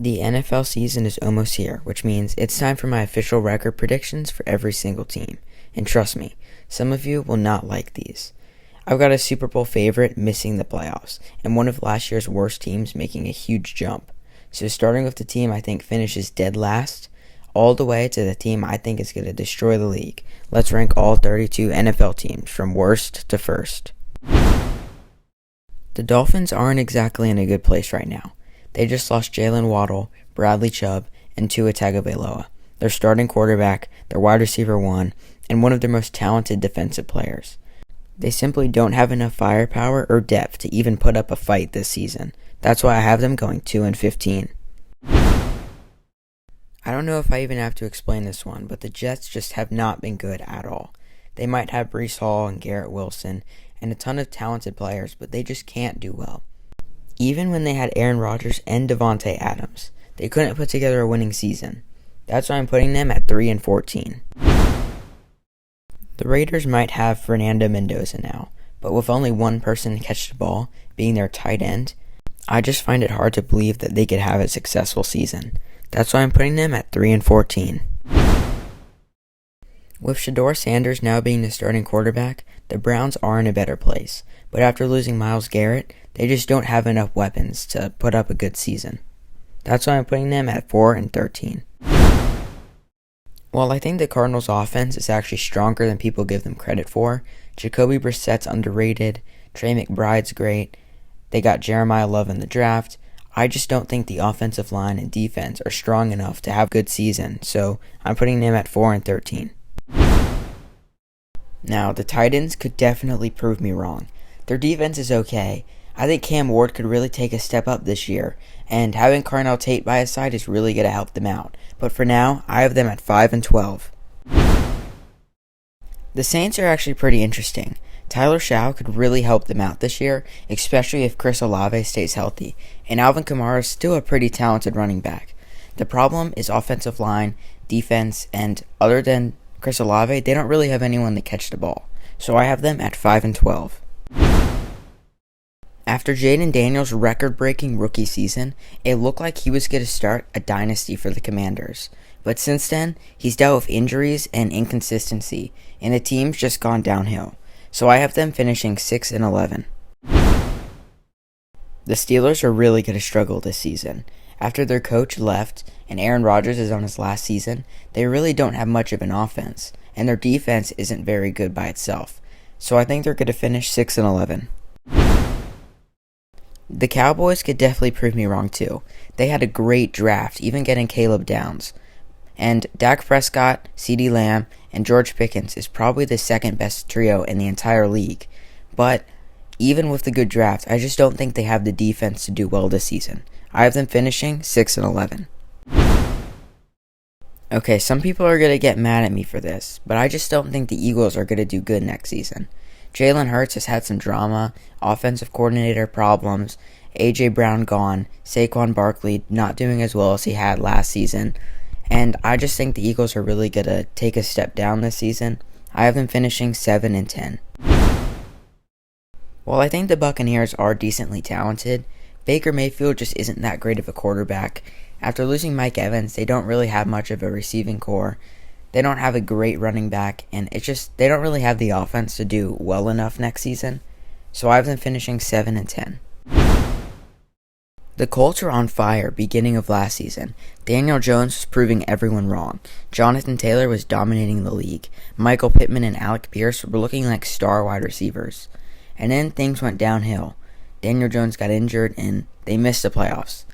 The NFL season is almost here, which means it's time for my official record predictions for every single team. And trust me, some of you will not like these. I've got a Super Bowl favorite missing the playoffs, and one of last year's worst teams making a huge jump. So starting with the team I think finishes dead last, all the way to the team I think is going to destroy the league. Let's rank all 32 NFL teams from worst to first. The Dolphins aren't exactly in a good place right now. They just lost Jalen Waddle, Bradley Chubb, and Tua Tagovailoa, their starting quarterback, their wide receiver one, and one of their most talented defensive players. They simply don't have enough firepower or depth to even put up a fight this season. That's why I have them going 2-15. I don't know if I even have to explain this one, but the Jets just have not been good at all. They might have Breece Hall and Garrett Wilson and a ton of talented players, but they just can't do well. Even when they had Aaron Rodgers and Devontae Adams, they couldn't put together a winning season. That's why I'm putting them at 3-14. The Raiders might have Fernando Mendoza now, but with only one person to catch the ball, being their tight end, I just find it hard to believe that they could have a successful season. That's why I'm putting them at 3-14. With Shedeur Sanders now being the starting quarterback, the Browns are in a better place, but after losing Myles Garrett, they just don't have enough weapons to put up a good season. That's why I'm putting them at 4-13. While I think the Cardinals' offense is actually stronger than people give them credit for, Jacoby Brissett's underrated, Trey McBride's great, they got Jeremiah Love in the draft. I just don't think the offensive line and defense are strong enough to have a good season, so I'm putting them at 4-13. Now, the Titans could definitely prove me wrong. Their defense is okay. I think Cam Ward could really take a step up this year, and having Carnell Tate by his side is really going to help them out. But for now, I have them at 5-12. The Saints are actually pretty interesting. Tyler Shaw could really help them out this year, especially if Chris Olave stays healthy, and Alvin Kamara is still a pretty talented running back. The problem is offensive line, defense, and other than Chris Olave, they don't really have anyone to catch the ball. So I have them at 5-12. After Jaden Daniels' record-breaking rookie season, it looked like he was going to start a dynasty for the Commanders. But since then, he's dealt with injuries and inconsistency, and the team's just gone downhill. So I have them finishing 6-11. The Steelers are really going to struggle this season. After their coach left and Aaron Rodgers is on his last season, they really don't have much of an offense, and their defense isn't very good by itself. So I think they're going to finish 6-11. The Cowboys could definitely prove me wrong too. They had a great draft, even getting Caleb Downs. And Dak Prescott, CeeDee Lamb, and George Pickens is probably the second best trio in the entire league. But even with the good draft, I just don't think they have the defense to do well this season. I have them finishing 6-11. Okay, some people are going to get mad at me for this, but I just don't think the Eagles are going to do good next season. Jalen Hurts has had some drama, offensive coordinator problems, A.J. Brown gone, Saquon Barkley not doing as well as he had last season, and I just think the Eagles are really going to take a step down this season. I have them finishing 7-10. While I think the Buccaneers are decently talented, Baker Mayfield just isn't that great of a quarterback. After losing Mike Evans, they don't really have much of a receiving core. They don't have a great running back, and they don't really have the offense to do well enough next season. So I have them finishing 7-10. The Colts are on fire beginning of last season. Daniel Jones was proving everyone wrong. Jonathan Taylor was dominating the league. Michael Pittman and Alec Pierce were looking like star wide receivers. And then things went downhill. Daniel Jones got injured, and they missed the playoffs.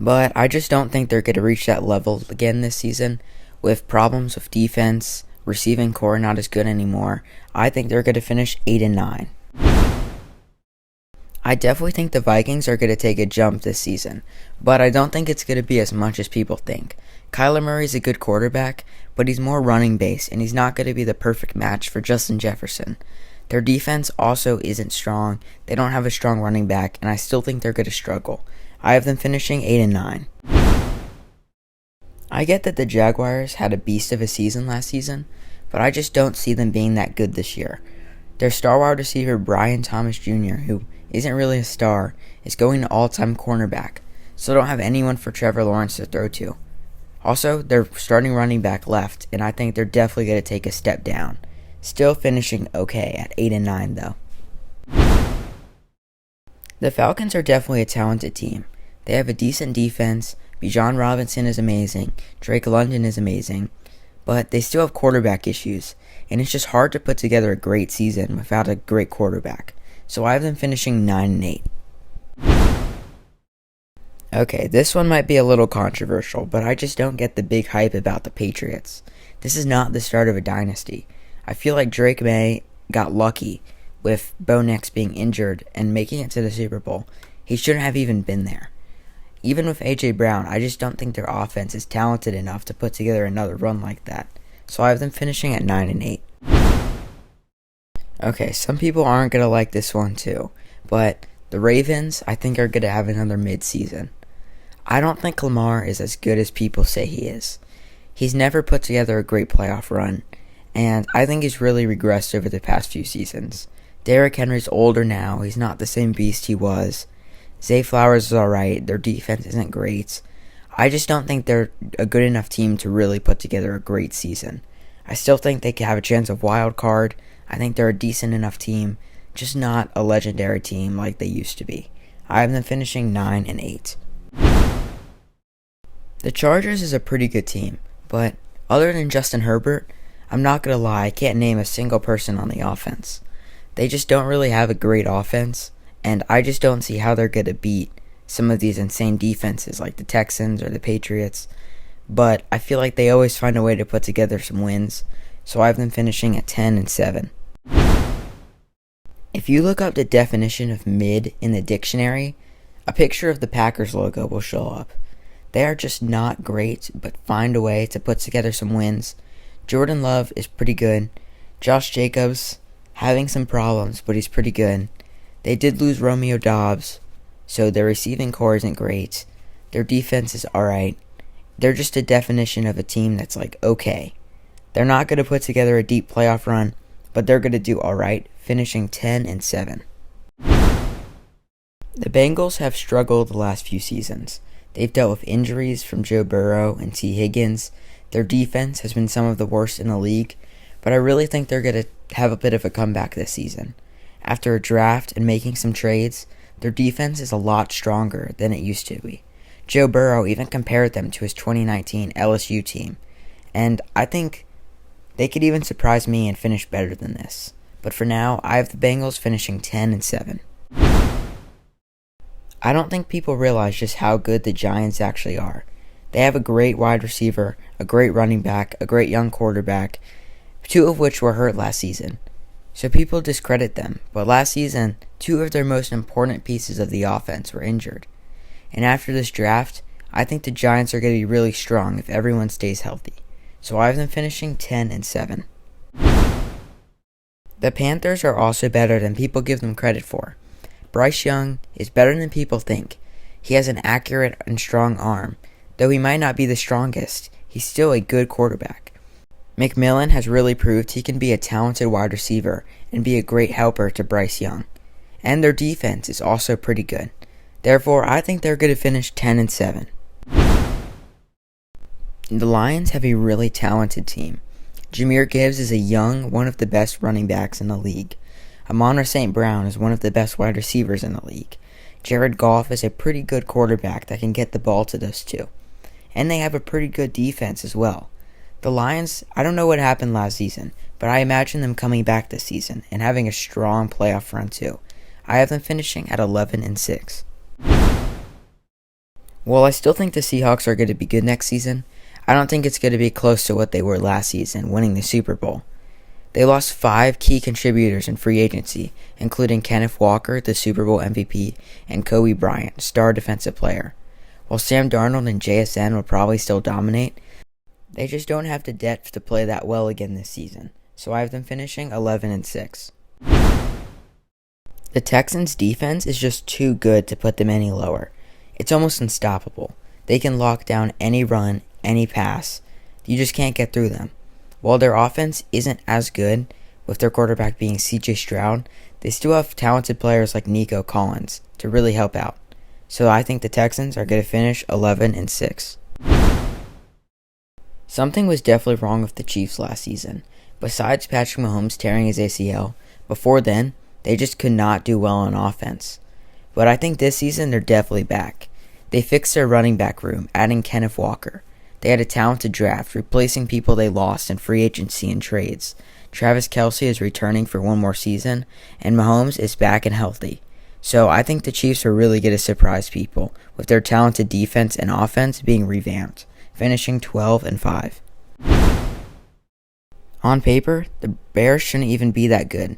But I just don't think they're going to reach that level again this season. With problems with defense, receiving core not as good anymore, I think they're going to finish 8-9. I definitely think the Vikings are going to take a jump this season, but I don't think it's going to be as much as people think. Kyler Murray's a good quarterback, but he's more running based, and he's not going to be the perfect match for Justin Jefferson. Their defense also isn't strong, they don't have a strong running back, and I still think they're going to struggle. I have them finishing 8-9. I get that the Jaguars had a beast of a season last season, but I just don't see them being that good this year. Their star wide receiver Brian Thomas Jr., who isn't really a star, is going to all-time cornerback. so don't have anyone for Trevor Lawrence to throw to. Also, they're starting running back left, and I think they're definitely going to take a step down. Still finishing okay at 8-9 though. The Falcons are definitely a talented team. They have a decent defense. Bijan Robinson is amazing. Drake London is amazing. But they still have quarterback issues, and it's just hard to put together a great season without a great quarterback. So I have them finishing 9-8. Okay, this one might be a little controversial, but I just don't get the big hype about the Patriots. This is not the start of a dynasty. I feel like Drake May got lucky with Bo Nix being injured and making it to the Super Bowl. He shouldn't have even been there. Even with A.J. Brown, I just don't think their offense is talented enough to put together another run like that. So I have them finishing at 9-8. Okay, some people aren't going to like this one too, but the Ravens, I think, are going to have another mid-season. I don't think Lamar is as good as people say he is. He's never put together a great playoff run, and I think he's really regressed over the past few seasons. Derrick Henry's older now. He's not the same beast he was. Zay Flowers is alright. Their defense isn't great. I just don't think they're a good enough team to really put together a great season. I still think they could have a chance of wild card. I think they're a decent enough team, just not a legendary team like they used to be. I have them finishing 9-8. The Chargers is a pretty good team, but other than Justin Herbert, I'm not going to lie, I can't name a single person on the offense. They just don't really have a great offense, and I just don't see how they're going to beat some of these insane defenses like the Texans or the Patriots. But I feel like they always find a way to put together some wins, so I have them finishing at 10-7. If you look up the definition of mid in the dictionary, a picture of the Packers logo will show up. They are just not great, but find a way to put together some wins. Jordan Love is pretty good. Josh Jacobs having some problems, but he's pretty good. They did lose Romeo Doubs, so their receiving core isn't great. Their defense is alright. They're just a definition of a team that's like okay. They're not going to put together a deep playoff run, but they're going to do alright, finishing 10-7. The Bengals have struggled the last few seasons. They've dealt with injuries from Joe Burrow and T. Higgins. Their defense has been some of the worst in the league, but I really think they're going to have a bit of a comeback this season. After a draft and making some trades, their defense is a lot stronger than it used to be. Joe Burrow even compared them to his 2019 LSU team, and I think they could even surprise me and finish better than this. But for now, I have the Bengals finishing 10-7. I don't think people realize just how good the Giants actually are. They have a great wide receiver, a great running back, a great young quarterback, two of which were hurt last season. So people discredit them, but last season, two of their most important pieces of the offense were injured. And after this draft, I think the Giants are going to be really strong if everyone stays healthy. So I have them finishing 10-7. The Panthers are also better than people give them credit for. Bryce Young is better than people think. He has an accurate and strong arm. Though he might not be the strongest, he's still a good quarterback. McMillan has really proved he can be a talented wide receiver and be a great helper to Bryce Young. And their defense is also pretty good. Therefore, I think they're going to finish 10-7. The Lions have a really talented team. Jahmyr Gibbs is a young, one of the best running backs in the league. Amon-Ra St. Brown is one of the best wide receivers in the league. Jared Goff is a pretty good quarterback that can get the ball to those two. And they have a pretty good defense as well. The Lions, I don't know what happened last season, but I imagine them coming back this season and having a strong playoff run too. I have them finishing at 11-6. While I still think the Seahawks are going to be good next season, I don't think it's going to be close to what they were last season, winning the Super Bowl. They lost 5 key contributors in free agency, including Kenneth Walker, the Super Bowl MVP, and Kobe Bryant, star defensive player. While Sam Darnold and JSN will probably still dominate, they just don't have the depth to play that well again this season, so I have them finishing 11-6. The Texans' defense is just too good to put them any lower. It's almost unstoppable. They can lock down any run, any pass. You just can't get through them. While their offense isn't as good, with their quarterback being C.J. Stroud, they still have talented players like Nico Collins to really help out. So I think the Texans are going to finish 11-6. Something was definitely wrong with the Chiefs last season. Besides Patrick Mahomes tearing his ACL, before then, they just could not do well on offense. But I think this season they're definitely back. They fixed their running back room, adding Kenneth Walker. They had a talented draft, replacing people they lost in free agency and trades. Travis Kelce is returning for one more season, and Mahomes is back and healthy. So I think the Chiefs are really going to surprise people with their talented defense and offense being revamped, finishing 12-5. On paper, the Bears shouldn't even be that good,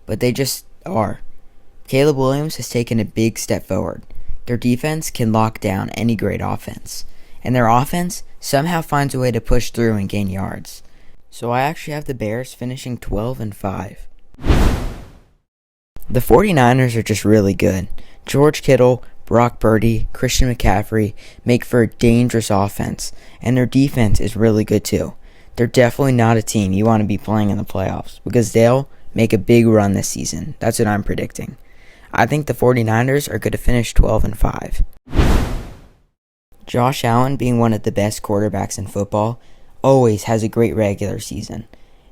but they just are. Caleb Williams has taken a big step forward. Their defense can lock down any great offense, and their offense somehow finds a way to push through and gain yards. So I actually have the Bears finishing 12-5. The 49ers are just really good. George Kittle, Brock Purdy, Christian McCaffrey make for a dangerous offense, and their defense is really good too. They're definitely not a team you want to be playing in the playoffs because they'll make a big run this season. That's what I'm predicting. I think the 49ers are going to finish 12-5. Josh Allen, being one of the best quarterbacks in football, always has a great regular season.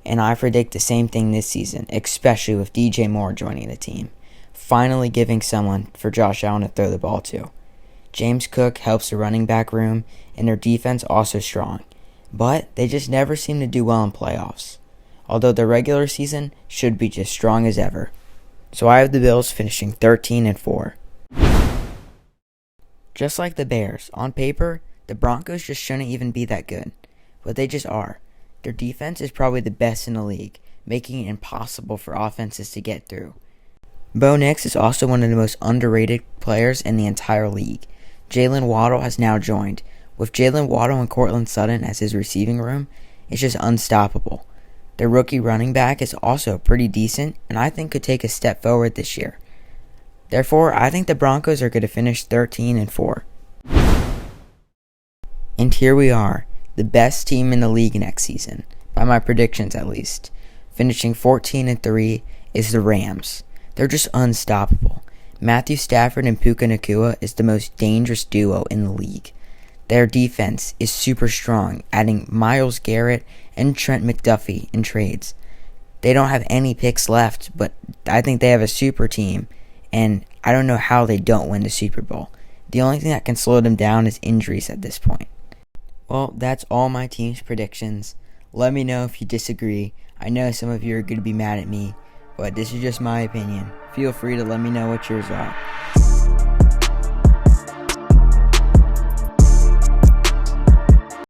And I predict the same thing this season, especially with DJ Moore joining the team, finally giving someone for Josh Allen to throw the ball to. James Cook helps the running back room, and their defense also strong. But they just never seem to do well in playoffs, although the regular season should be just strong as ever. So I have the Bills finishing 13-4. Just like the Bears, on paper, the Broncos just shouldn't even be that good, but they just are. Their defense is probably the best in the league, making it impossible for offenses to get through. Bo Nix is also one of the most underrated players in the entire league. Jalen Waddle has now joined. With Jalen Waddle and Cortland Sutton as his receiving room, it's just unstoppable. Their rookie running back is also pretty decent, and I think could take a step forward this year. Therefore, I think the Broncos are going to finish 13-4. And here we are, the best team in the league next season, by my predictions at least. Finishing 14-3 is the Rams. They're just unstoppable. Matthew Stafford and Puka Nacua is the most dangerous duo in the league. Their defense is super strong, adding Myles Garrett and Trent McDuffie in trades. They don't have any picks left, but I think they have a super team, and I don't know how they don't win the Super Bowl. The only thing that can slow them down is injuries at this point. Well, that's all my team's predictions. Let me know if you disagree. I know some of you are going to be mad at me, but this is just my opinion. Feel free to let me know what yours are.